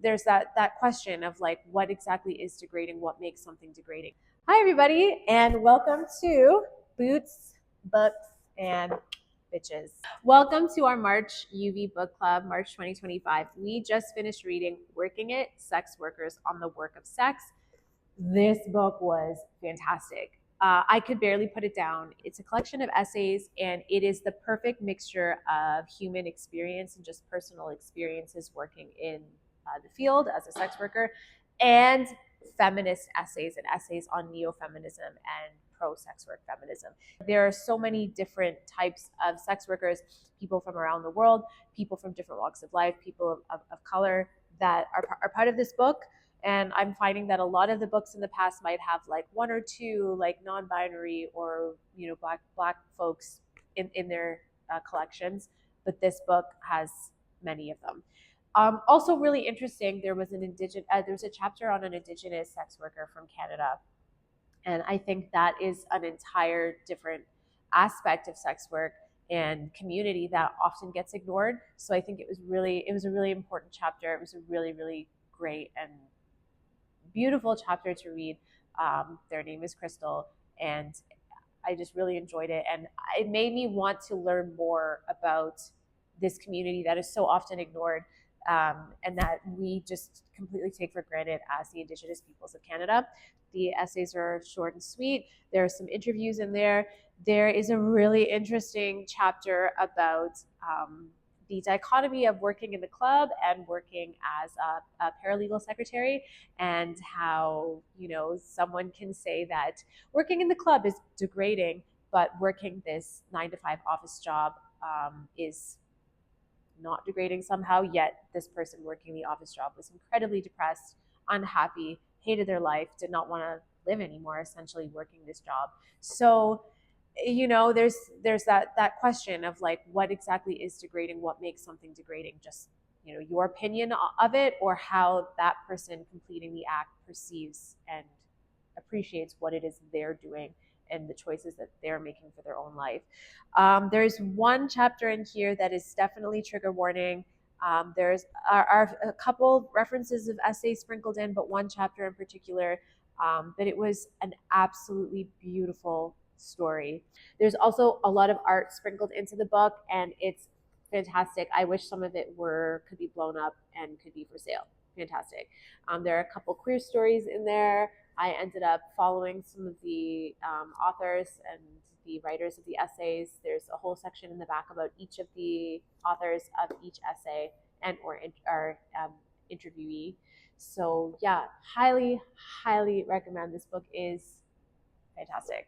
there's that question of like, what exactly is degrading? What makes something degrading? Hi, everybody, and welcome to Boots, Books, and Bitches. Welcome to our March UV Book Club, March 2025. We just finished reading Working It, Sex Workers on the Work of Sex. This book was fantastic. I could barely put it down. It's a collection of essays, and it is the perfect mixture of human experience and just personal experiences working in the field as a sex worker, and feminist essays and essays on neo-feminism and pro-sex work feminism. There are so many different types of sex workers, people from around the world, people from different walks of life, people of color that are part of this book. And I'm finding that a lot of the books in the past might have like one or two like non-binary or black folks in their collections, but this book has many of them. Also really interesting, there was a chapter on an Indigenous sex worker from Canada, and I think that is an entire different aspect of sex work and community that often gets ignored. So I think it was a really important chapter. It was a really great and beautiful chapter to read. Their name is Crystal, and I just really enjoyed it, and it made me want to learn more about this community that is so often ignored, and that we just completely take for granted as the Indigenous peoples of Canada. The essays are short and sweet. There are some interviews in there. There is a really interesting chapter about the dichotomy of working in the club and working as a paralegal secretary, and how someone can say that working in the club is degrading, but working this 9 to 5 office job is not degrading somehow. Yet this person working the office job was incredibly depressed, unhappy, hated their life, did not want to live anymore, essentially working this job. So there's that question of like, what exactly is degrading? What makes something degrading? Just your opinion of it, or how that person completing the act perceives and appreciates what it is they're doing and the choices that they're making for their own life. There's one chapter in here that is definitely trigger warning. There's are a couple references of essays sprinkled in, but one chapter in particular, but it was an absolutely beautiful story. There's also a lot of art sprinkled into the book, and it's fantastic. I wish some of it could be blown up and could be for sale. Fantastic. There are a couple queer stories in there. I ended up following some of the authors and the writers of the essays. There's a whole section in the back about each of the authors of each essay and or interviewee. So yeah, highly recommend. This book is fantastic.